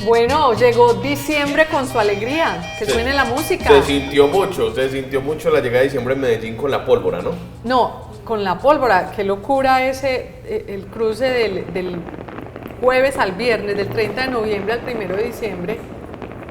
Bueno, llegó diciembre con su alegría, que suene la música. Se sintió mucho la llegada de diciembre en Medellín con la pólvora, ¿no? No, con la pólvora, qué locura el cruce del jueves al viernes, del 30 de noviembre al 1 de diciembre.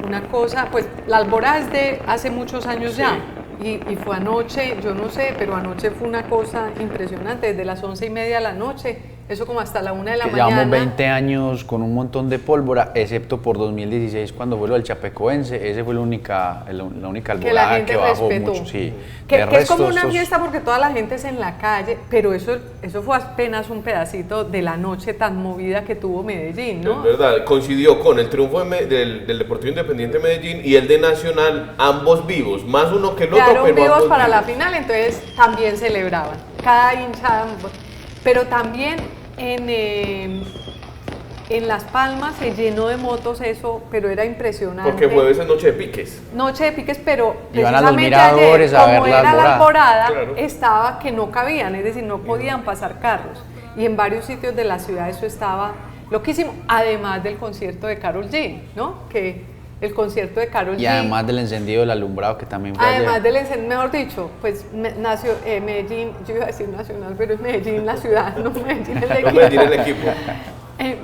Una cosa, pues la alborada es de hace muchos años ya. Y fue anoche, yo no sé, pero anoche fue una cosa impresionante, desde las 11:30 de la noche, eso como hasta la 1 de la mañana. Llevamos 20 años con un montón de pólvora, excepto por 2016 cuando fue lo del Chapecoense, ese fue la única alborada que bajó mucho. Sí. Que es como una fiesta porque toda la gente es en la calle, pero eso fue apenas un pedacito de la noche tan movida que tuvo Medellín, ¿no? Es verdad, coincidió con el triunfo del Deportivo Independiente de Medellín y el de Nacional, ambos vivos, más uno que el otro, pero vivos ambos para vivos. la final, entonces también celebraban, cada hincha, pero también en Las Palmas se llenó de motos eso, pero era impresionante. Porque jueves es noche de piques. Noche de piques, pero iban a los precisamente miradores ayer, a ver como la era la alborada, claro, estaba que no cabían, es decir, no podían pasar carros. Y en varios sitios de la ciudad eso estaba loquísimo, además del concierto de Karol G, ¿no? Que el concierto de Karol G. Y además del encendido del alumbrado que también fue además ayer. del encendido, mejor dicho, pues nació Medellín, yo iba a decir Nacional, pero es Medellín la ciudad, no Medellín el equipo. No Medellín el equipo.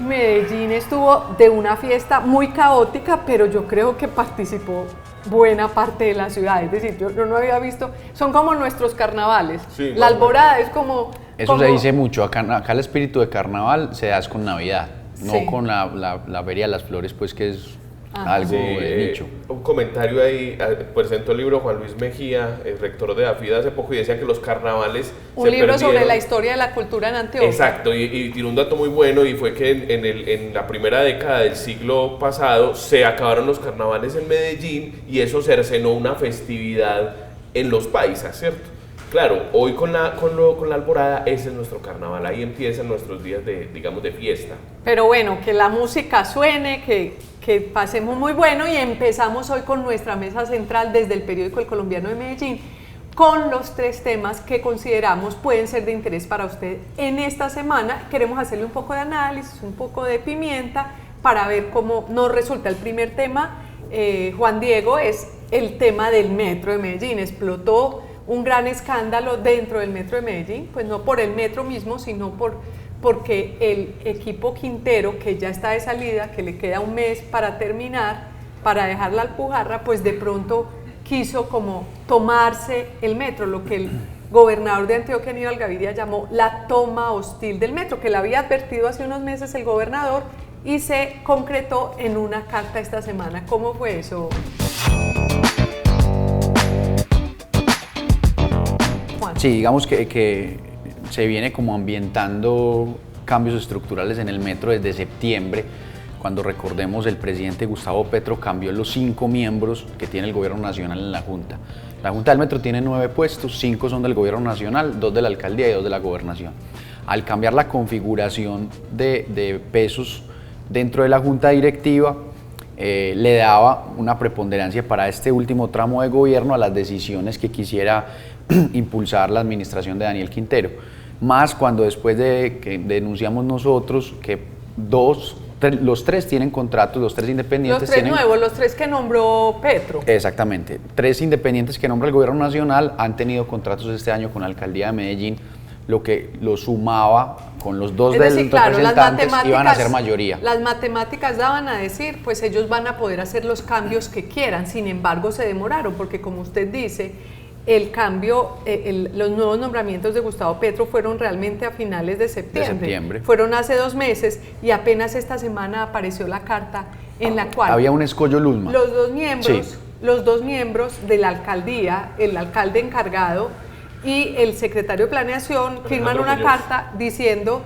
Medellín estuvo de una fiesta muy caótica, pero yo creo que participó buena parte de la ciudad, es decir, yo no había visto, son como nuestros carnavales, sí, la alborada es como... Eso se dice mucho, acá el espíritu de carnaval se da con Navidad, no sí, con la Feria de las Flores, pues que es algo de nicho. Un comentario ahí, presentó el libro Juan Luis Mejía, el rector de AFIDA hace poco, y decía que los carnavales un libro sobre la historia de la cultura en Antioquia. Exacto, y tiró un dato muy bueno, y fue que en la primera década del siglo pasado se acabaron los carnavales en Medellín y eso cercenó una festividad en los paisas, ¿cierto? Claro, hoy con la alborada ese es nuestro carnaval, ahí empiezan nuestros días de fiesta. Pero bueno, que la música suene, que pasemos muy bueno, y empezamos hoy con nuestra mesa central desde el periódico El Colombiano de Medellín, con los 3 temas que consideramos pueden ser de interés para usted en esta semana. Queremos hacerle un poco de análisis, un poco de pimienta, para ver cómo nos resulta. El primer tema, Juan Diego, es el tema del metro de Medellín. Explotó un gran escándalo dentro del metro de Medellín, pues no por el metro mismo, sino porque el equipo Quintero, que ya está de salida, que le queda un mes para terminar, para dejar la Alpujarra, pues de pronto quiso como tomarse el metro, lo que el gobernador de Antioquia, Aníbal Gaviria, llamó la toma hostil del metro, que le había advertido hace unos meses el gobernador y se concretó en una carta esta semana. ¿Cómo fue eso? Sí, digamos que se viene como ambientando cambios estructurales en el metro desde septiembre, cuando, recordemos, el presidente Gustavo Petro cambió los 5 miembros que tiene el gobierno nacional en la Junta. La Junta del Metro tiene 9 puestos, 5 son del gobierno nacional, 2 de la alcaldía y 2 de la gobernación. Al cambiar la configuración de pesos dentro de la Junta Directiva, le daba una preponderancia para este último tramo de gobierno a las decisiones que quisiera impulsar la administración de Daniel Quintero. Más cuando después de que denunciamos nosotros que los 3 tienen contratos, los 3 independientes. Los 3 nuevos, los 3 que nombró Petro. Exactamente. 3 independientes que nombra el gobierno nacional han tenido contratos este año con la alcaldía de Medellín, lo que lo sumaba con los 2 representantes, iban a ser mayoría. Las matemáticas daban a decir, pues ellos van a poder hacer los cambios que quieran, sin embargo se demoraron, porque como usted dice, el cambio, los nuevos nombramientos de Gustavo Petro fueron realmente a finales de septiembre. Fueron hace 2 meses y apenas esta semana apareció la carta en la cual había un escollo Luzma. Los dos miembros de la alcaldía, el alcalde encargado y el secretario de Planeación, firman una carta diciendo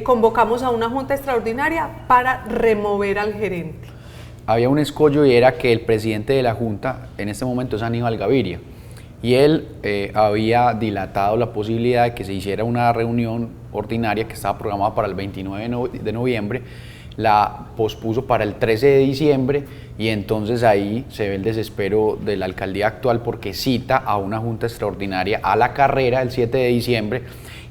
convocamos a una junta extraordinaria para remover al gerente. Había un escollo y era que el presidente de la junta en este momento es Aníbal Gaviria. Y él había dilatado la posibilidad de que se hiciera una reunión ordinaria que estaba programada para el 29 de noviembre, la pospuso para el 13 de diciembre y entonces ahí se ve el desespero de la alcaldía actual porque cita a una junta extraordinaria a la carrera el 7 de diciembre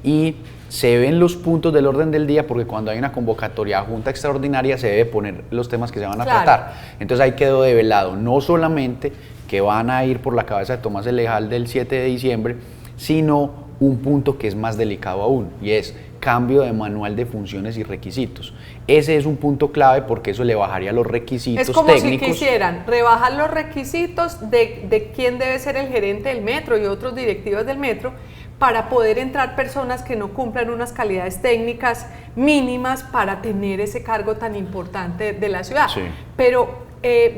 y se ven los puntos del orden del día, porque cuando hay una convocatoria a junta extraordinaria se debe poner los temas que se van a tratar. Entonces ahí quedó develado no solamente que van a ir por la cabeza de Tomás el Lejal del 7 de diciembre, sino un punto que es más delicado aún, y es cambio de manual de funciones y requisitos. Ese es un punto clave porque eso le bajaría los requisitos técnicos. Es como si quisieran rebajar los requisitos de quién debe ser el gerente del metro y otros directivos del metro, para poder entrar personas que no cumplan unas calidades técnicas mínimas para tener ese cargo tan importante de la ciudad. Sí. Pero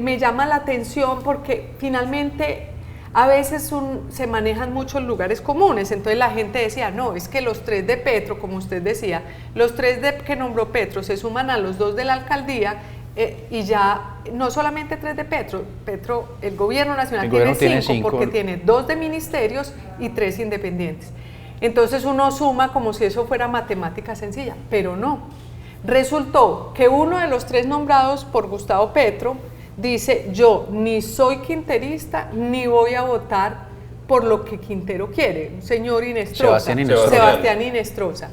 me llama la atención porque finalmente a veces se manejan muchos lugares comunes, entonces la gente decía, no, es que los 3 de Petro, como usted decía, los 3 que nombró Petro se suman a los 2 de la alcaldía, y ya no solamente 3 de Petro, el gobierno nacional tiene 5 porque tiene 2 de ministerios y 3 independientes. Entonces uno suma como si eso fuera matemática sencilla, pero no. Resultó que uno de los 3 nombrados por Gustavo Petro dice, yo ni soy quinterista ni voy a votar por lo que Quintero quiere, un señor Inestrosa, Sebastián Inestrosa.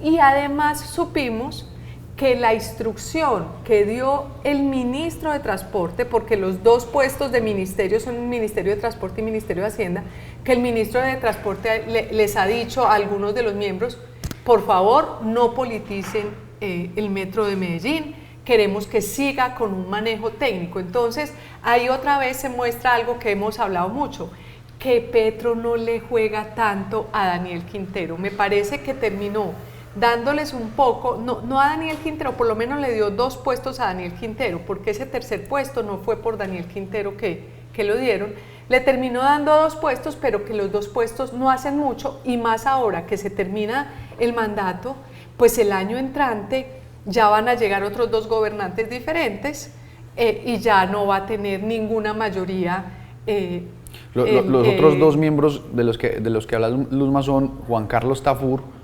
Y además supimos que la instrucción que dio el ministro de Transporte, porque los 2 puestos de ministerio son el Ministerio de Transporte y Ministerio de Hacienda, que el ministro de Transporte les ha dicho a algunos de los miembros, por favor no politicen el metro de Medellín, queremos que siga con un manejo técnico. Entonces ahí otra vez se muestra algo que hemos hablado mucho, que Petro no le juega tanto a Daniel Quintero. Me parece que terminó dándoles un poco, no a Daniel Quintero, por lo menos le dio 2 puestos a Daniel Quintero, porque ese tercer puesto no fue por Daniel Quintero que lo dieron, le terminó dando 2 puestos, pero que los 2 puestos no hacen mucho, y más ahora que se termina el mandato, pues el año entrante ya van a llegar otros 2 gobernantes diferentes, y ya no va a tener ninguna mayoría. Los otros 2 miembros de los que habla Luzma son Juan Carlos Tafur,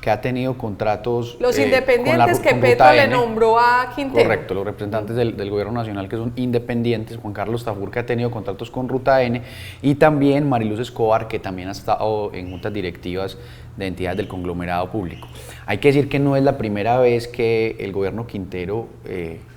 que ha tenido contratos... Los independientes que Petro le nombró a Quintero. Correcto, los representantes del gobierno nacional que son independientes, Juan Carlos Tafur, que ha tenido contratos con Ruta N, y también Mariluz Escobar, que también ha estado en juntas directivas de entidades del conglomerado público. Hay que decir que no es la primera vez que el gobierno Quintero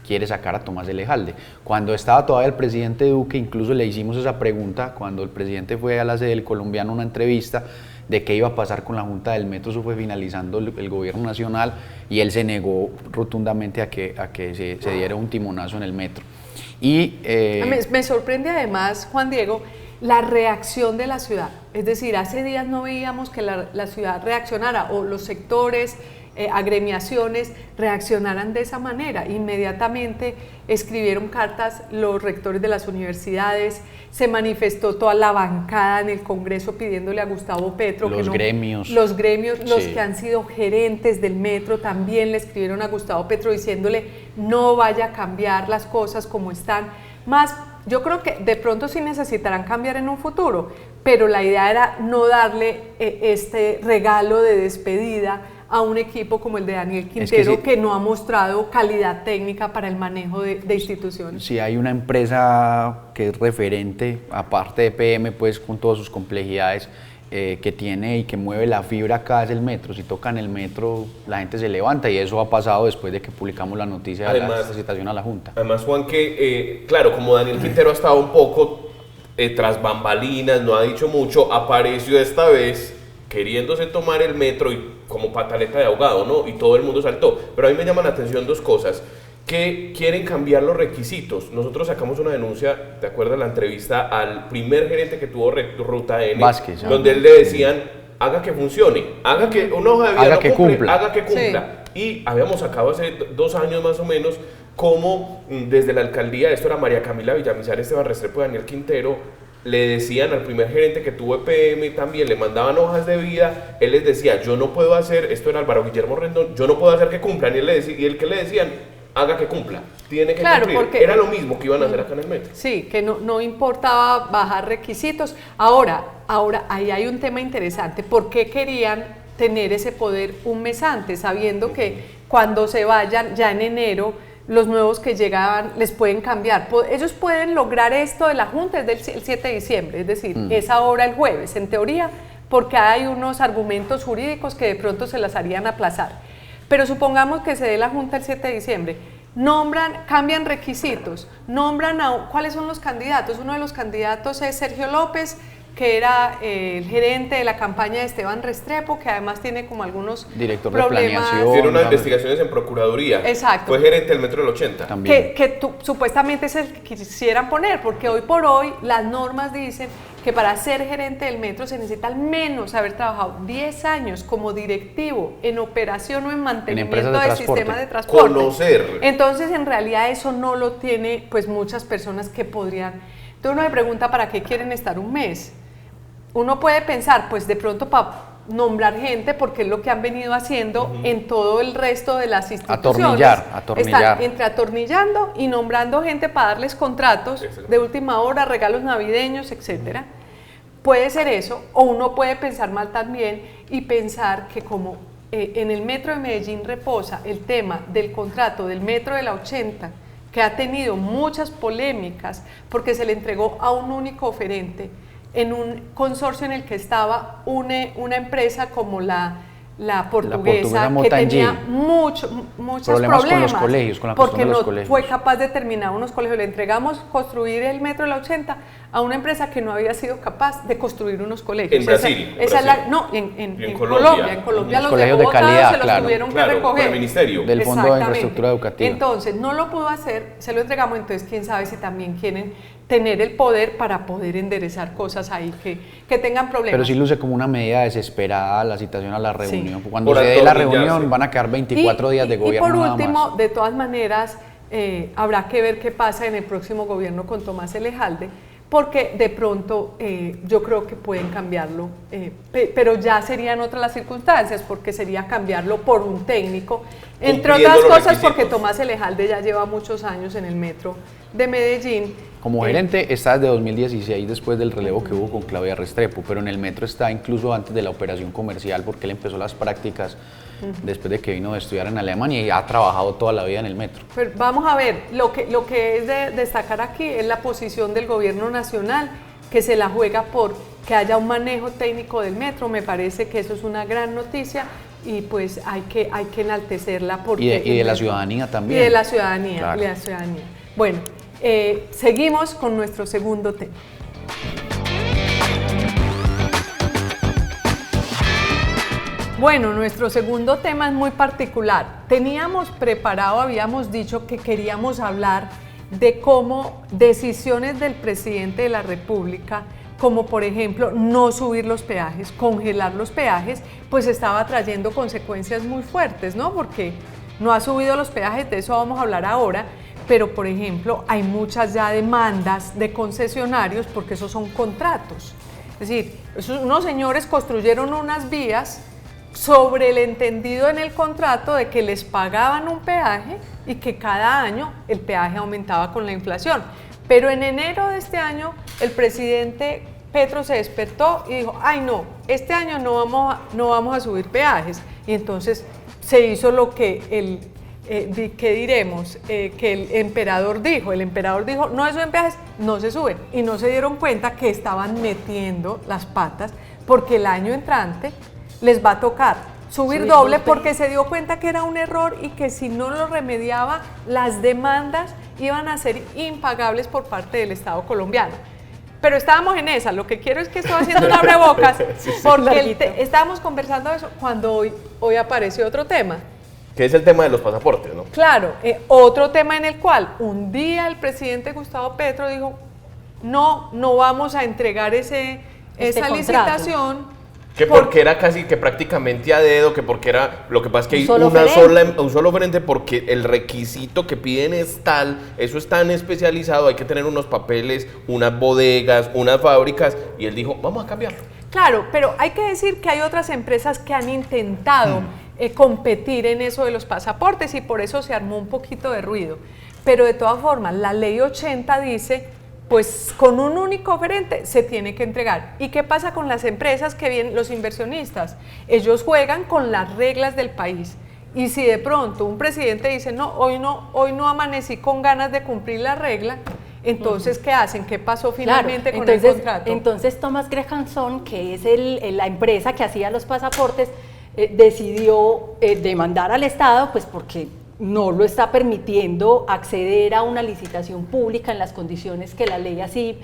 quiere sacar a Tomás Elejalde. Cuando estaba todavía el presidente Duque, incluso le hicimos esa pregunta, cuando el presidente fue a la sede del Colombiano a una entrevista, de qué iba a pasar con la Junta del Metro. Eso fue finalizando el gobierno nacional, y él se negó rotundamente a que se diera un timonazo en el metro. Y me sorprende además, Juan Diego, la reacción de la ciudad. Es decir, hace días no veíamos que la ciudad reaccionara, o los sectores, agremiaciones reaccionaran de esa manera. Inmediatamente escribieron cartas los rectores de las universidades, se manifestó toda la bancada en el Congreso pidiéndole a Gustavo Petro los gremios, sí. Los que han sido gerentes del metro también le escribieron a Gustavo Petro diciéndole no vaya a cambiar las cosas como están. Más, yo creo que de pronto sí necesitarán cambiar en un futuro, pero la idea era no darle este regalo de despedida a un equipo como el de Daniel Quintero, que no ha mostrado calidad técnica para el manejo de instituciones. Si hay una empresa que es referente, aparte de PM, pues con todas sus complejidades, que tiene y que mueve la fibra acá, es el metro. Si tocan el metro, la gente se levanta, y eso ha pasado después de que publicamos la noticia de la citación a la Junta. Además, Juan, que claro, como Daniel Quintero ha estado un poco tras bambalinas, no ha dicho mucho, apareció esta vez queriéndose tomar el metro y como pataleta de ahogado, ¿no? Y todo el mundo saltó. Pero a mí me llaman la atención 2 cosas. Que quieren cambiar los requisitos. Nosotros sacamos una denuncia, ¿te acuerdas la entrevista al primer gerente que tuvo Ruta N? Vázquez, donde él le decían, haga que funcione, haga que una hoja de vida haga que cumpla. Sí. Y habíamos sacado hace 2 años más o menos cómo desde la alcaldía, esto era María Camila Villamizar, Esteban Restrepo y Daniel Quintero, le decían al primer gerente que tuvo EPM, también le mandaban hojas de vida, él les decía, yo no puedo hacer, esto era Álvaro Guillermo Rendón, yo no puedo hacer que cumplan, y él que le decían, haga que cumpla, tiene que cumplir. Porque era lo mismo que iban a hacer acá en el metro. Sí, que no importaba bajar requisitos. Ahora, ahí hay un tema interesante. ¿Por qué querían tener ese poder un mes antes, sabiendo que cuando se vayan ya en enero, los nuevos que llegaban les pueden cambiar? Ellos pueden lograr esto de la Junta, es del 7 de diciembre, es decir, es ahora el jueves. En teoría porque hay unos argumentos jurídicos que de pronto se las harían aplazar. Pero supongamos que se dé la Junta el 7 de diciembre, cambian requisitos, ¿cuáles son los candidatos? Uno de los candidatos es Sergio López, que era el gerente de la campaña de Esteban Restrepo, que además tiene como algunos director problemas. De planeación. Tiene unas investigaciones en Procuraduría. Exacto. Fue gerente del Metro del 80. También. Supuestamente es el que quisieran poner, porque hoy por hoy las normas dicen que para ser gerente del Metro se necesita al menos haber trabajado 10 años como directivo en operación o en mantenimiento del sistema de transporte. Conocer. Entonces, en realidad eso no lo tiene pues muchas personas que podrían. Entonces uno me pregunta, ¿para qué quieren estar un mes? Uno puede pensar, pues de pronto para nombrar gente, porque es lo que han venido haciendo en todo el resto de las instituciones. Atornillar. Están entre atornillando y nombrando gente para darles contratos de última hora, regalos navideños, etcétera. Puede ser eso, o uno puede pensar mal también y pensar que como en el Metro de Medellín reposa el tema del contrato del Metro de la 80, que ha tenido muchas polémicas porque se le entregó a un único oferente, en un consorcio en el que estaba una empresa como la portuguesa que tenía muchos problemas con los colegios, con la porque no colegios. Fue capaz de terminar unos colegios. Le entregamos construir el Metro de la 80 a una empresa que no había sido capaz de construir unos colegios. En Brasil. En Colombia. En Colombia los colegios de calidad, se los tuvieron que recoger. Por el ministerio. Del Fondo de Infraestructura Educativa. Entonces, no lo pudo hacer, se lo entregamos, entonces quién sabe si también quieren tener el poder para poder enderezar cosas ahí que tengan problemas. Pero sí luce como una medida desesperada la citación a la reunión. Sí. Cuando se dé la reunión van a quedar 24 días de gobierno. Y por nada último, más. de todas maneras, habrá que ver qué pasa en el próximo gobierno con Tomás Elejalde, porque de pronto yo creo que pueden cambiarlo, pero ya serían otras las circunstancias, porque sería cambiarlo por un técnico, entre otras cosas porque Tomás Elejalde ya lleva muchos años en el Metro de Medellín. Como gerente está desde 2016, después del relevo que hubo con Claudia Restrepo, pero en el Metro está incluso antes de la operación comercial, porque él empezó las prácticas después de que vino a estudiar en Alemania y ha trabajado toda la vida en el Metro. Pero vamos a ver, lo que es de destacar aquí es la posición del gobierno nacional, que se la juega por que haya un manejo técnico del Metro. Me parece que eso es una gran noticia y pues hay que enaltecerla. Porque y de la ciudadanía también. Y de la ciudadanía, claro. Y de la ciudadanía. Bueno, seguimos con nuestro segundo tema. Bueno, nuestro segundo tema es muy particular. Teníamos preparado, habíamos dicho que queríamos hablar de cómo decisiones del presidente de la República, como por ejemplo no subir los peajes, congelar los peajes, pues estaba trayendo consecuencias muy fuertes, ¿no? Porque no ha subido los peajes, de eso vamos a hablar ahora, pero por ejemplo hay muchas ya demandas de concesionarios porque esos son contratos. Es decir, unos señores construyeron unas vías sobre el entendido en el contrato de que les pagaban un peaje y que cada año el peaje aumentaba con la inflación. Pero en enero de este año el presidente Petro se despertó y dijo, ay no, este año no vamos a subir peajes. Y entonces se hizo lo que que el emperador dijo. El emperador dijo, no se suben peajes, no se suben. Y no se dieron cuenta que estaban metiendo las patas porque el año entrante les va a tocar subir doble porque se dio cuenta que era un error y que si no lo remediaba, las demandas iban a ser impagables por parte del Estado colombiano. Pero estábamos en esa, lo que quiero es que estoy haciendo un abrebocas, porque estábamos conversando de eso cuando hoy apareció otro tema. Que es el tema de los pasaportes, ¿no? Claro, otro tema en el cual un día el presidente Gustavo Petro dijo, no vamos a entregar esa licitación. Que porque era casi que prácticamente a dedo, que porque era, lo que pasa es que hay un solo frente porque el requisito que piden es tal, eso es tan especializado, hay que tener unos papeles, unas bodegas, unas fábricas, y él dijo, vamos a cambiarlo. Claro, pero hay que decir que hay otras empresas que han intentado competir en eso de los pasaportes y por eso se armó un poquito de ruido. Pero de todas formas, la ley 80 dice, pues con un único oferente se tiene que entregar. ¿Y qué pasa con las empresas que vienen, los inversionistas? Ellos juegan con las reglas del país. Y si de pronto un presidente dice, no, hoy no amanecí con ganas de cumplir la regla, Entonces, ¿qué hacen? ¿Qué pasó finalmente con entonces, el contrato? Entonces Thomas Greganson, que es la empresa que hacía los pasaportes, decidió demandar al Estado, pues porque no lo está permitiendo acceder a una licitación pública en las condiciones que la ley así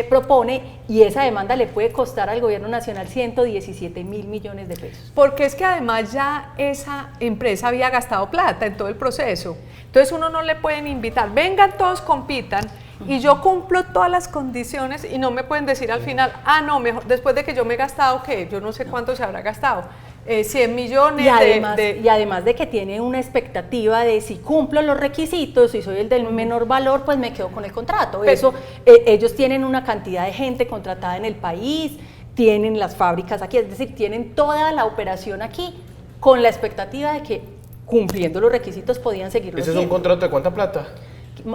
propone, y esa demanda le puede costar al gobierno nacional 117.000 millones de pesos. Porque es que además ya esa empresa había gastado plata en todo el proceso. Entonces uno no le pueden invitar, vengan todos compitan, y yo cumplo todas las condiciones y no me pueden decir al final, no, mejor, después de que yo me he gastado, ¿qué? Yo no sé cuánto se habrá gastado. 100 millones y además de que tiene una expectativa de si cumplo los requisitos, si soy el del menor valor, pues me quedo con el contrato. Eso, ellos tienen una cantidad de gente contratada en el país, tienen las fábricas aquí, es decir, tienen toda la operación aquí con la expectativa de que cumpliendo los requisitos podían seguirlo haciendo. ¿Ese es un contrato de cuánta plata?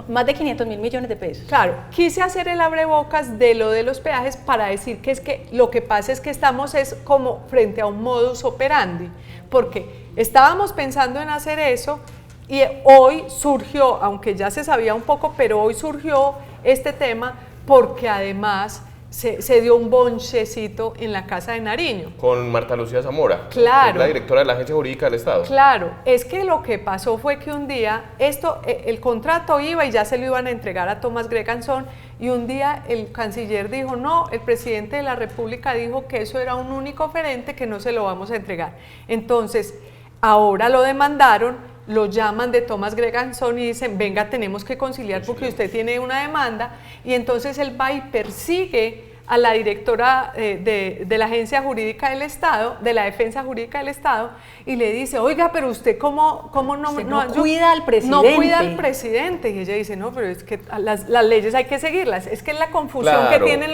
Más de 500.000 millones de pesos. Claro, quise hacer el abrebocas de lo de los peajes para decir que es que lo que pasa es que estamos como frente a un modus operandi, porque estábamos pensando en hacer eso y hoy surgió, aunque ya se sabía un poco, pero hoy surgió este tema porque además se dio un bonchecito en la Casa de Nariño. Con Marta Lucía Zamora, claro, que es la directora de la Agencia Jurídica del Estado. Claro, es que lo que pasó fue que un día, el contrato iba y ya se lo iban a entregar a Thomas Greganson, y un día el canciller dijo, no, el presidente de la República dijo que eso era un único oferente, que no se lo vamos a entregar. Entonces, ahora lo demandaron, lo llaman de Thomas Greganson y dicen, venga, tenemos que conciliar porque usted tiene una demanda, y entonces él va y persigue a la directora de la Agencia Jurídica del Estado, de la Defensa Jurídica del Estado, y le dice, oiga, pero usted cómo no cuida al presidente. No cuida al presidente. Y ella dice, no, pero es que las leyes hay que seguirlas. Es que es la confusión que tienen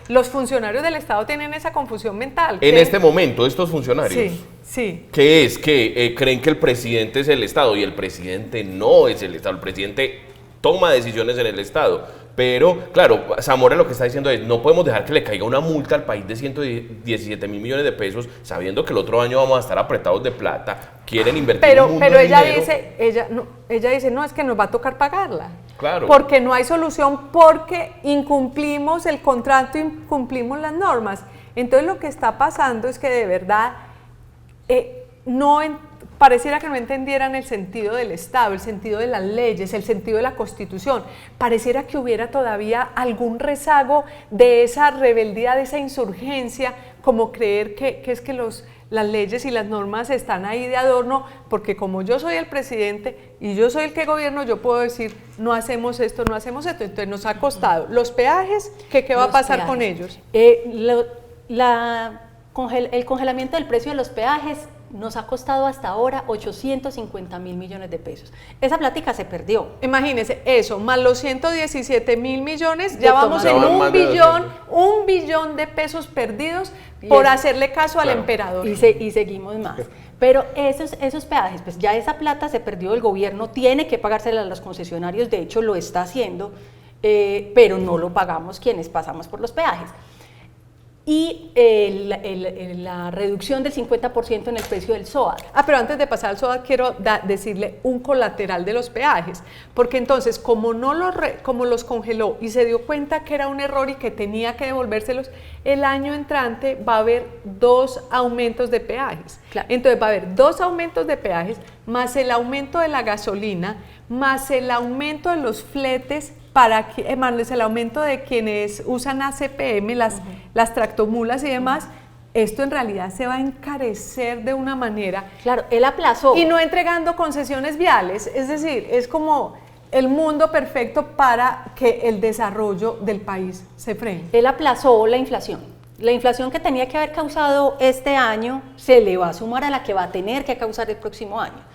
los funcionarios del Estado, tienen esa confusión mental. En este momento, estos funcionarios, sí. ¿Qué es? Que creen que el presidente es el Estado, y el presidente no es el Estado. El presidente toma decisiones en el Estado. Pero, claro, Zamora lo que está diciendo es, no podemos dejar que le caiga una multa al país de 117.000 millones de pesos, sabiendo que el otro año vamos a estar apretados de plata, quieren invertir un mundo pero de ella dinero. dice, no, es que nos va a tocar pagarla. Claro. Porque no hay solución, porque incumplimos el contrato, incumplimos las normas. Entonces lo que está pasando es que de verdad pareciera que no entendieran el sentido del Estado, el sentido de las leyes, el sentido de la Constitución. Pareciera que hubiera todavía algún rezago de esa rebeldía, de esa insurgencia, como creer que es que las leyes y las normas están ahí de adorno, porque como yo soy el presidente y yo soy el que gobierno, yo puedo decir, no hacemos esto, no hacemos esto. Entonces nos ha costado los peajes, ¿qué va a pasar con ellos? El congelamiento del precio de los peajes nos ha costado hasta ahora 850.000 millones de pesos. Esa plática se perdió. Imagínense eso, más los 117.000 millones, ya vamos en un billón de pesos perdidos por hacerle caso al emperador. Y seguimos más. Pero esos peajes, pues ya esa plata se perdió, el gobierno tiene que pagársela a los concesionarios, de hecho lo está haciendo, pero no lo pagamos quienes pasamos por los peajes. Y la reducción del 50% en el precio del SOAT. Pero antes de pasar al SOAT quiero decirle un colateral de los peajes, porque entonces como los congeló y se dio cuenta que era un error y que tenía que devolvérselos, el año entrante va a haber 2 aumentos de peajes. Claro. Entonces va a haber 2 aumentos de peajes, más el aumento de la gasolina, más el aumento de los fletes, más el aumento de quienes usan ACPM, las tractomulas y demás. Esto en realidad se va a encarecer de una manera. Claro, él aplazó. Y no entregando concesiones viales, es decir, es como el mundo perfecto para que el desarrollo del país se frene. Él aplazó la inflación. La inflación que tenía que haber causado este año se le va a sumar a la que va a tener que causar el próximo año.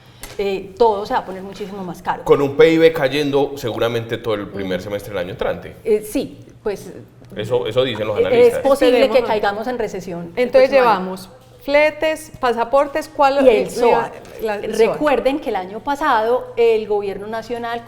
Todo se va a poner muchísimo más caro. Con un PIB cayendo seguramente todo el primer semestre del año entrante. Sí, pues... Eso dicen los analistas. Es posible que caigamos en recesión. Entonces llevamos fletes, pasaportes, ¿cuál y el SOAT? Recuerden que el año pasado el gobierno nacional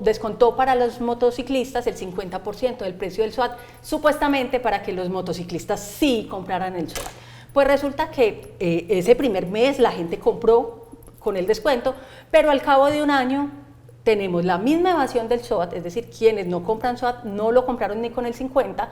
descontó para los motociclistas el 50% del precio del SOAT, supuestamente para que los motociclistas sí compraran el SOAT. Pues resulta que ese primer mes la gente compró con el descuento, pero al cabo de un año tenemos la misma evasión del SOAT, es decir, quienes no compran SOAT no lo compraron ni con el 50%,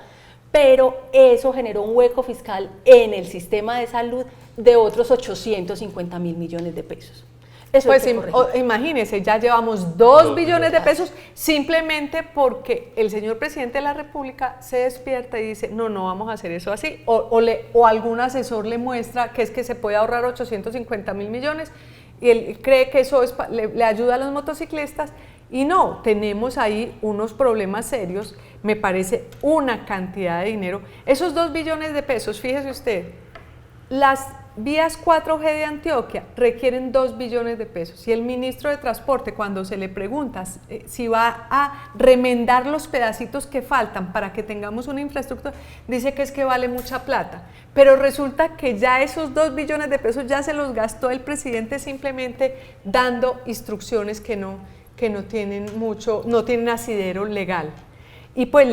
pero eso generó un hueco fiscal en el sistema de salud de otros 850.000 millones de pesos. Eso pues imagínense, ya llevamos 2 billones de pesos simplemente porque el señor presidente de la República se despierta y dice, no vamos a hacer eso así, o algún asesor le muestra que es que se puede ahorrar 850.000 millones y él cree que eso le ayuda a los motociclistas, y no, tenemos ahí unos problemas serios, me parece una cantidad de dinero. Esos 2 billones de pesos, fíjese usted, las vías 4G de Antioquia requieren 2 billones de pesos, y el ministro de Transporte, cuando se le pregunta si va a remendar los pedacitos que faltan para que tengamos una infraestructura, dice que es que vale mucha plata, pero resulta que ya esos 2 billones de pesos ya se los gastó el presidente simplemente dando instrucciones que no tienen no tienen asidero legal. Y pues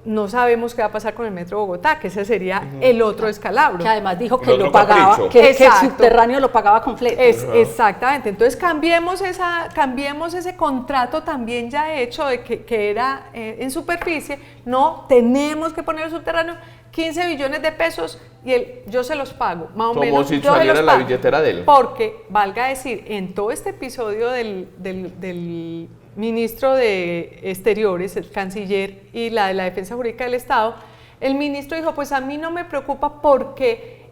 no sabemos qué va a pasar con el Metro de Bogotá, que ese sería el otro escalabro. Que además dijo que lo pagaba, que el subterráneo lo pagaba completo. Exactamente, entonces cambiemos ese contrato también ya hecho de que era en superficie, no, tenemos que poner el subterráneo, 15 billones de pesos y yo se los pago, más o menos. Como si saliera la billetera de él. Porque, valga decir, en todo este episodio del ministro de Exteriores, el canciller, y la de la Defensa Jurídica del Estado, el ministro dijo, pues a mí no me preocupa porque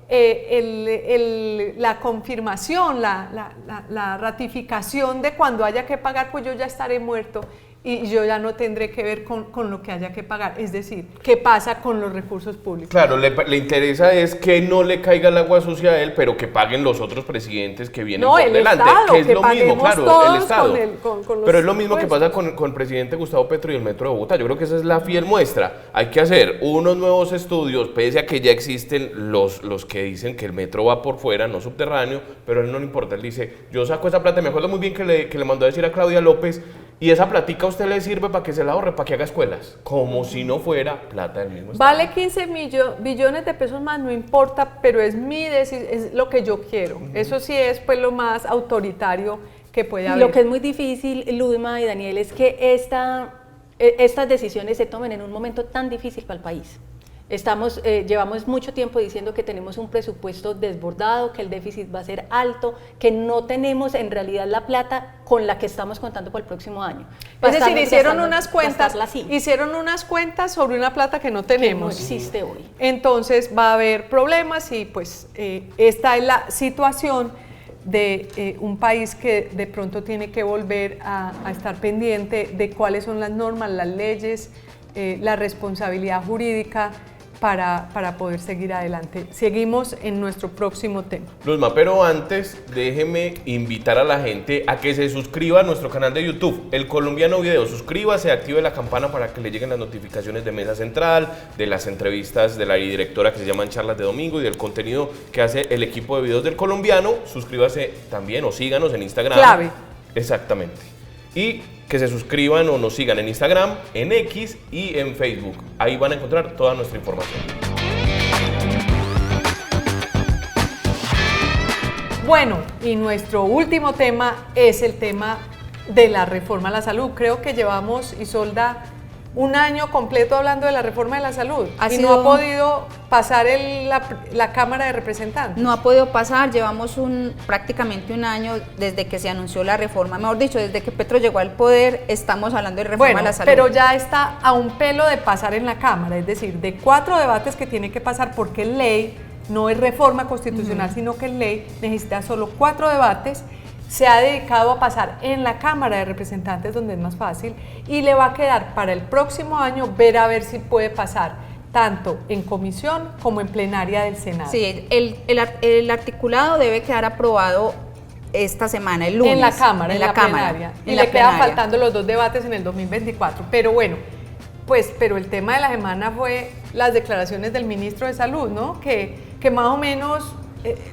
la confirmación, la ratificación de cuando haya que pagar, pues yo ya estaré muerto y yo ya no tendré que ver con lo que haya que pagar, es decir, ¿qué pasa con los recursos públicos? Claro, le interesa es que no le caiga el agua sucia a él, pero que paguen los otros presidentes que vienen por delante, Estado, que es lo mismo, claro, el Estado. Con pero es lo mismo que pasa con el presidente Gustavo Petro y el Metro de Bogotá. Yo creo que esa es la fiel muestra. Hay que hacer unos nuevos estudios, pese a que ya existen los que dicen que el metro va por fuera, no subterráneo, pero a él no le importa. Él dice, yo saco esa plata, me acuerdo muy bien que le mandó a decir a Claudia López, y esa platica a usted le sirve para que se la ahorre, para que haga escuelas, como si no fuera plata del mismo Estado. Vale 15 billones de pesos más, no importa, pero es es lo que yo quiero. Eso sí es pues lo más autoritario que puede haber. Lo que es muy difícil, Ludma y Daniel, es que estas decisiones se tomen en un momento tan difícil para el país. Llevamos mucho tiempo diciendo que tenemos un presupuesto desbordado, que el déficit va a ser alto, que no tenemos en realidad la plata con la que estamos contando para el próximo año. Es decir, hicieron unas cuentas sobre una plata que no tenemos. Que no existe hoy. Entonces va a haber problemas y pues esta es la situación de un país que de pronto tiene que volver a estar pendiente de cuáles son las normas, las leyes, la responsabilidad jurídica para poder seguir adelante. Seguimos en nuestro próximo tema. Luzma, pero antes déjeme invitar a la gente a que se suscriba a nuestro canal de YouTube, El Colombiano Video. Suscríbase, active la campana para que le lleguen las notificaciones de Mesa Central, de las entrevistas de la directora que se llaman Charlas de Domingo y del contenido que hace el equipo de videos del Colombiano. Suscríbase también o síganos en Instagram. Clave. Exactamente. Y que se suscriban o nos sigan en Instagram, en X y en Facebook. Ahí van a encontrar toda nuestra información. Bueno, y nuestro último tema es el tema de la reforma a la salud. Creo que llevamos, Isolda, un año completo hablando de la reforma de la salud y no ha podido pasar la Cámara de Representantes. No ha podido pasar, llevamos prácticamente un año desde que se anunció la reforma, mejor dicho, desde que Petro llegó al poder, estamos hablando de reforma a la salud. Pero ya está a un pelo de pasar en la Cámara, es decir, de 4 debates que tiene que pasar, porque ley no es reforma constitucional, sino que ley necesita solo 4 debates. Se ha dedicado a pasar en la Cámara de Representantes, donde es más fácil, y le va a quedar para el próximo año ver a ver si puede pasar tanto en comisión como en plenaria del Senado. Sí, el articulado debe quedar aprobado esta semana, el lunes. En la Cámara, en la plenaria. Y le quedan faltando los 2 debates en el 2024. Pero bueno, pero el tema de la semana fue las declaraciones del ministro de Salud, ¿no? Que más o menos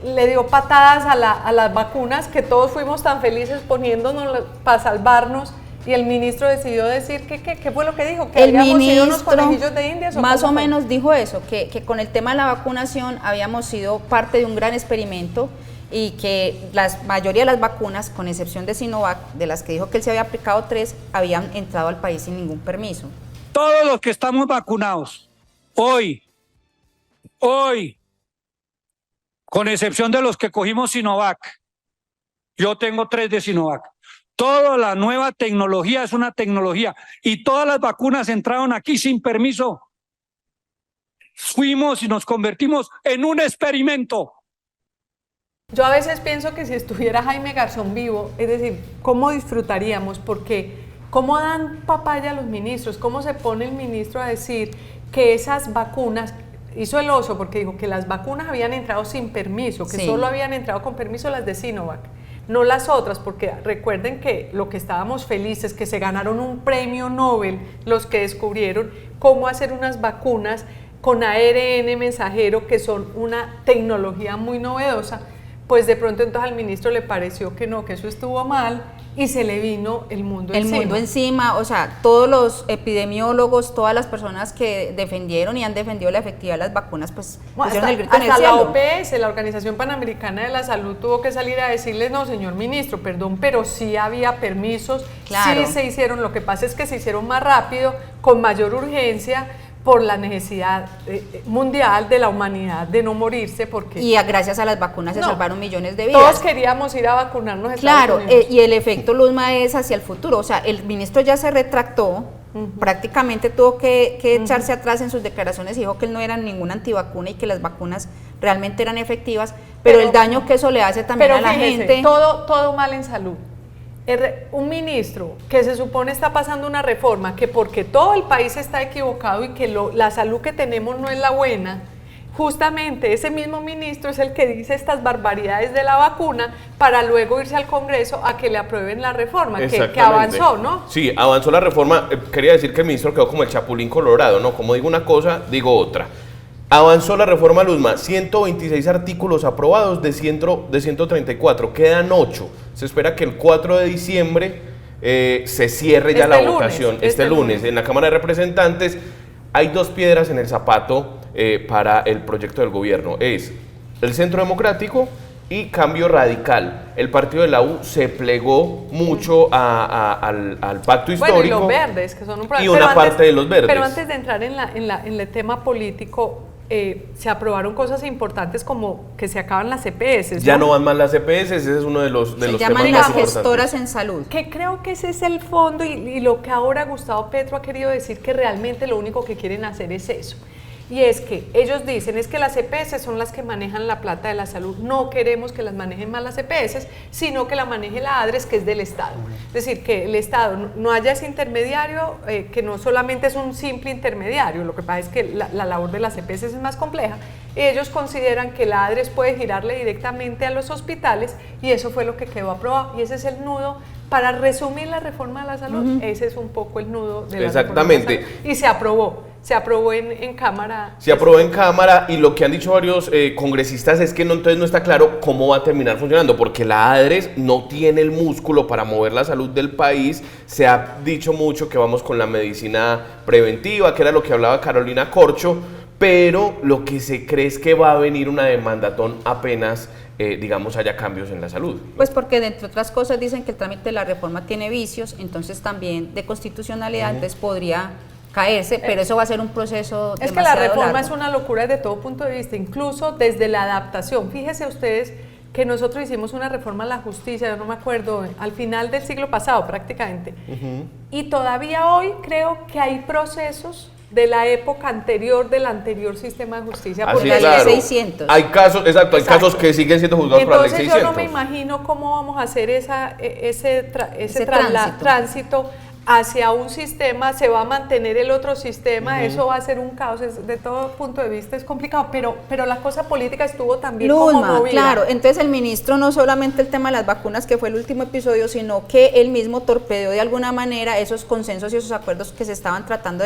le dio patadas a las vacunas, que todos fuimos tan felices poniéndonos para salvarnos, y el ministro decidió decir ¿qué fue lo que dijo? ¿Que habíamos sido unos conejillos de indias? Más o menos dijo eso, que con el tema de la vacunación habíamos sido parte de un gran experimento y que la mayoría de las vacunas, con excepción de Sinovac, de las que dijo que él se había aplicado 3, habían entrado al país sin ningún permiso. Todos los que estamos vacunados, hoy, con excepción de los que cogimos Sinovac, yo tengo 3 de Sinovac. Toda la nueva tecnología es una tecnología y todas las vacunas entraron aquí sin permiso. Fuimos y nos convertimos en un experimento. Yo a veces pienso que si estuviera Jaime Garzón vivo, es decir, ¿cómo disfrutaríamos? Porque ¿cómo dan papaya a los ministros? ¿Cómo se pone el ministro a decir que esas vacunas, hizo el oso porque dijo que las vacunas habían entrado sin permiso, que solo habían entrado con permiso las de Sinovac, no las otras? Porque recuerden que lo que estábamos felices, que se ganaron un premio Nobel los que descubrieron cómo hacer unas vacunas con ARN mensajero, que son una tecnología muy novedosa. Pues de pronto entonces al ministro le pareció que no, que eso estuvo mal y se le vino el mundo encima. El mundo encima, o sea, todos los epidemiólogos, todas las personas que defendieron y han defendido la efectividad de las vacunas, pues pusieron el grito en el cielo. Hasta la OPS, la Organización Panamericana de la Salud, tuvo que salir a decirles, no, señor ministro, perdón, pero sí había permisos, sí se hicieron, lo que pasa es que se hicieron más rápido, con mayor urgencia, por la necesidad mundial de la humanidad de no morirse, porque... Y gracias a las vacunas se salvaron millones de vidas. Todos queríamos ir a vacunarnos a Estados Unidos. Y el efecto Luzma es hacia el futuro, o sea, el ministro ya se retractó, prácticamente tuvo que echarse atrás en sus declaraciones y dijo que él no era ningún antivacuna y que las vacunas realmente eran efectivas, pero el daño que eso le hace también a la gente... Todo mal en salud. Un ministro que se supone está pasando una reforma, que porque todo el país está equivocado y que la salud que tenemos no es la buena, justamente ese mismo ministro es el que dice estas barbaridades de la vacuna para luego irse al Congreso a que le aprueben la reforma, que avanzó, ¿no? Sí, avanzó la reforma. Quería decir que el ministro quedó como el Chapulín Colorado, ¿no? Como digo una cosa, digo otra. Avanzó la reforma Luzma, 126 artículos aprobados de 134, quedan 8. Se espera que el 4 de diciembre se cierre ya la votación. Este lunes en la Cámara de Representantes. Hay 2 piedras en el zapato para el proyecto del gobierno. Es el Centro Democrático y Cambio Radical. El partido de la U se plegó mucho al pacto histórico. Bueno, y los verdes, que son un problema. Y una parte de los verdes. Pero antes de entrar en el tema político, se aprobaron cosas importantes como que se acaban las EPS. Ya no van más las EPS, ese es uno de los temas más importantes. Se llaman las gestoras en salud. Que creo que ese es el fondo y lo que ahora Gustavo Petro ha querido decir, que realmente lo único que quieren hacer es eso. Y es que ellos dicen, es que las EPS son las que manejan la plata de la salud, no queremos que las manejen más las EPS, sino que la maneje la ADRES, que es del Estado. Es decir, que el Estado no haya ese intermediario, que no solamente es un simple intermediario, lo que pasa es que la labor de las EPS es más compleja. Ellos consideran que la ADRES puede girarle directamente a los hospitales y eso fue lo que quedó aprobado y ese es el nudo. Para resumir la reforma de la salud, ese es un poco el nudo de la reforma de la salud. Y se aprobó en Cámara. Se aprobó en Cámara y lo que han dicho varios congresistas es que entonces no está claro cómo va a terminar funcionando, porque la ADRES no tiene el músculo para mover la salud del país. Se ha dicho mucho que vamos con la medicina preventiva, que era lo que hablaba Carolina Corcho, pero lo que se cree es que va a venir una demandatón apenas digamos, haya cambios en la salud. Pues porque, entre otras cosas, dicen que el trámite de la reforma tiene vicios, entonces también de constitucionalidad, entonces podría caerse, pero eso va a ser un proceso demasiado largo. Es que la reforma es una locura desde todo punto de vista, incluso desde la adaptación. Fíjese ustedes que nosotros hicimos una reforma a la justicia, yo no me acuerdo, al final del siglo pasado prácticamente, y todavía hoy creo que hay procesos de la época anterior, del anterior sistema de justicia, por la ley 600. Hay casos, hay casos que siguen siendo juzgados por la ley 600. Entonces yo no me imagino cómo vamos a hacer ese tránsito hacia un sistema, se va a mantener el otro sistema, eso va a ser un caos, de todo punto de vista es complicado, pero la cosa política estuvo también como movida. Claro, entonces el ministro no solamente el tema de las vacunas, que fue el último episodio, sino que él mismo torpedeó de alguna manera esos consensos y esos acuerdos que se estaban tratando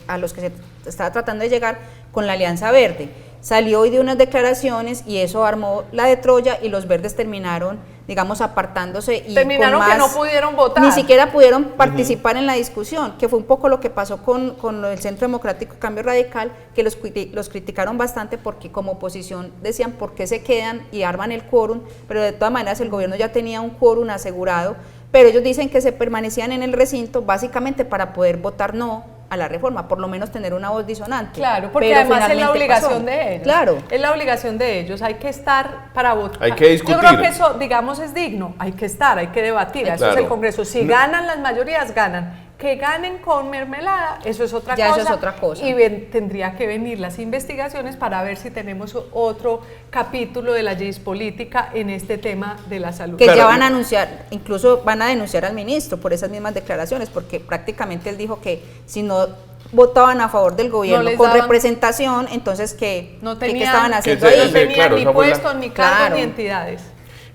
a los que se estaba tratando de llegar con la Alianza Verde. salió hoy de unas declaraciones y eso armó la de Troya y los verdes terminaron, digamos, apartándose y terminaron con más, que no pudieron votar. ni siquiera pudieron participar en la discusión, que fue un poco lo que pasó con lo del Centro Democrático Cambio Radical, que los criticaron bastante porque como oposición decían por qué se quedan y arman el quórum, pero de todas maneras el gobierno ya tenía un quórum asegurado, pero ellos dicen que se permanecían en el recinto básicamente para poder votar no a la reforma, por lo menos tener una voz disonante. Claro, porque pero además es la finalmente obligación pasó. de ellos. Claro. Es la obligación de ellos, hay que estar para votar. Hay que discutir. Yo creo que eso, digamos, es digno, hay que estar, hay que debatir, eso Claro. es el Congreso. Si ganan las mayorías, ganan. Que ganen con mermelada, eso es otra Ya cosa. eso es otra cosa. Y tendría que venir las investigaciones para ver si tenemos otro capítulo de la política en este tema de la salud. Que Claro. ya van a anunciar, incluso van a denunciar al ministro por esas mismas declaraciones, porque prácticamente él dijo que si no votaban a favor del gobierno les con daban- representación, entonces ¿qué estaban haciendo que no ahí? se- tenían claro, ni esa fue la- puestos, ni cargos, Claro. ni entidades.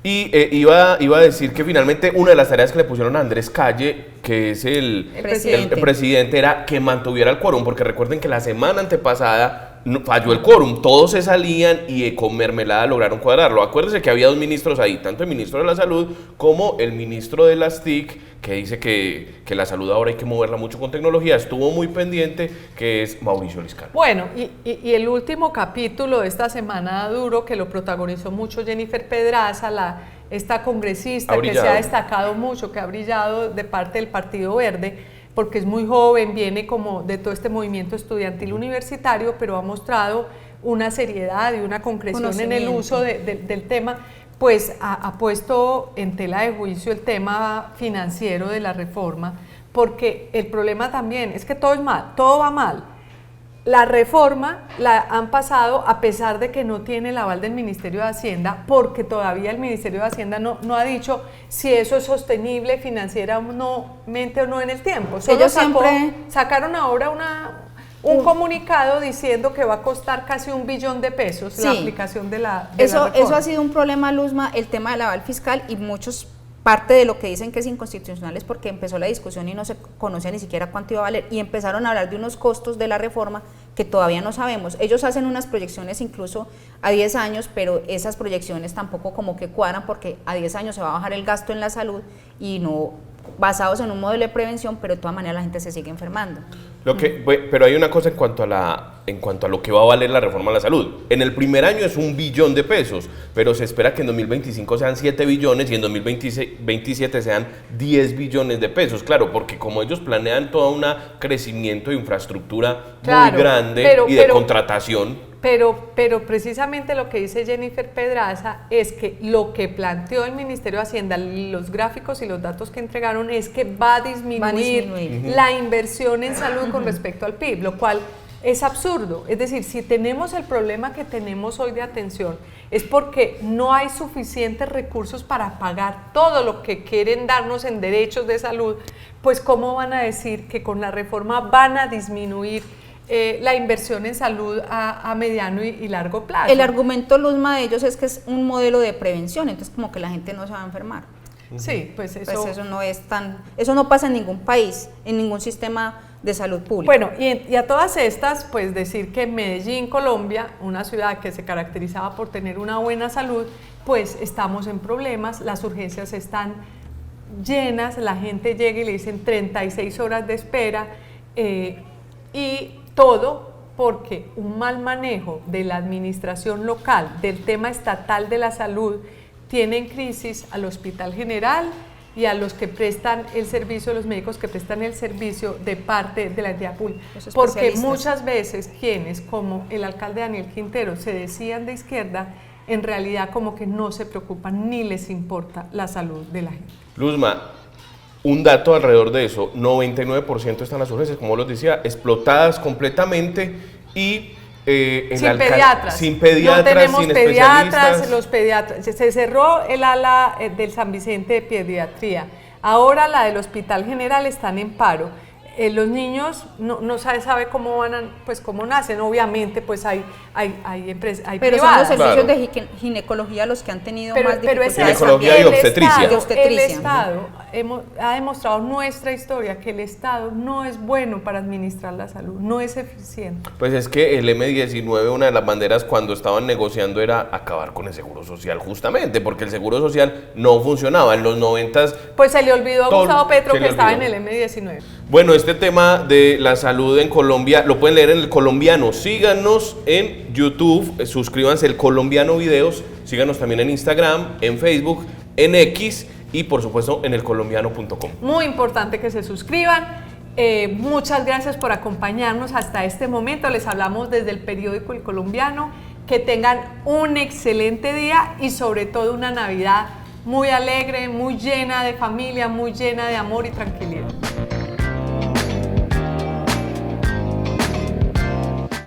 Y iba a decir que finalmente una de las tareas que le pusieron a Andrés Calle, que es el presidente, era que mantuviera el quórum, porque recuerden que la semana antepasada falló el quórum, todos se salían y con mermelada lograron cuadrarlo. Acuérdense que había dos ministros ahí, tanto el ministro de la Salud como el ministro de las TIC, que dice que la salud ahora hay que moverla mucho con tecnología, estuvo muy pendiente, que es Mauricio Liscano. Bueno, y el último capítulo de esta semana duro, que lo protagonizó mucho Jennifer Pedraza, esta congresista que se ha destacado mucho, que ha brillado de parte del Partido Verde, porque es muy joven, viene como de todo este movimiento estudiantil universitario, pero ha mostrado una seriedad y una concreción en el uso del tema, pues ha puesto en tela de juicio el tema financiero de la reforma, porque el problema también es que todo es mal, todo va mal. La reforma la han pasado a pesar de que no tiene el aval del Ministerio de Hacienda, porque todavía el Ministerio de Hacienda no ha dicho si eso es sostenible financieramente o no en el tiempo. Ellos sacaron ahora un comunicado diciendo que va a costar casi $1 billón la aplicación de la reforma. Eso ha sido un problema, Luzma, el tema del aval fiscal, y parte de lo que dicen que es inconstitucional es porque empezó la discusión y no se conocía ni siquiera cuánto iba a valer, y empezaron a hablar de unos costos de la reforma que todavía no sabemos. Ellos hacen unas proyecciones incluso a 10 años, pero esas proyecciones tampoco como que cuadran, porque a 10 años se va a bajar el gasto en la salud y no basados en un modelo de prevención, pero de todas maneras la gente se sigue enfermando. Pero hay una cosa en cuanto a lo que va a valer la reforma a la salud. En el primer año es $1 billón, pero se espera que en 2025 sean 7 billones y en 2027 sean 10 billones de pesos. Claro, porque como ellos planean todo un crecimiento de infraestructura muy grande de contratación. Pero precisamente lo que dice Jennifer Pedraza es que lo que planteó el Ministerio de Hacienda, los gráficos y los datos que entregaron, es que va a disminuir la inversión en salud con respecto al PIB, lo cual es absurdo. Es decir, si tenemos el problema que tenemos hoy de atención, es porque no hay suficientes recursos para pagar todo lo que quieren darnos en derechos de salud, pues ¿cómo van a decir que con la reforma van a disminuir la inversión en salud a mediano y largo plazo? El argumento, Luzma, de ellos es que es un modelo de prevención, entonces como que la gente no se va a enfermar. Sí, pues eso no es eso no pasa en ningún país, en ningún sistema de salud pública. Bueno, y a todas estas, pues decir que Medellín, Colombia, una ciudad que se caracterizaba por tener una buena salud, pues estamos en problemas, las urgencias están llenas, la gente llega y le dicen 36 horas de espera, y todo porque un mal manejo de la administración local, del tema estatal de la salud, tiene en crisis al Hospital General y a los que prestan el servicio, los médicos que prestan el servicio de parte de la entidad pública. Porque muchas veces quienes, como el alcalde Daniel Quintero, se decían de izquierda, en realidad como que no se preocupan ni les importa la salud de la gente. Luzma, un dato alrededor de eso, 99% están las urgencias, como los decía, explotadas completamente y sin pediatras, no tenemos sin pediatras, los pediatras, se cerró el ala del San Vicente de pediatría, ahora la del Hospital General están en paro. los niños no sabe cómo pues cómo nacen, obviamente pues hay empresas, hay pero privadas. son los servicios Claro. de ginecología los que han tenido Pero más dificultades. Ginecología también. y obstetricia. El Estado ha demostrado nuestra historia que el Estado no es bueno para administrar la salud, no es eficiente. Pues es que el M19, una de las banderas cuando estaban negociando era acabar con el Seguro Social, justamente, porque el Seguro Social no funcionaba. En los 90s. Pues se le olvidó a Todo Gustavo Petro se le que estaba en olvidó. el M19. Bueno, este tema de la salud en Colombia lo pueden leer en El Colombiano. Síganos en YouTube, suscríbanse El Colombiano Videos, síganos también en Instagram, en Facebook, en X y por supuesto en elcolombiano.com. Muy importante que se suscriban. Muchas gracias por acompañarnos hasta este momento. Les hablamos desde el periódico El Colombiano. Que tengan un excelente día y sobre todo una Navidad muy alegre, muy llena de familia, muy llena de amor y tranquilidad.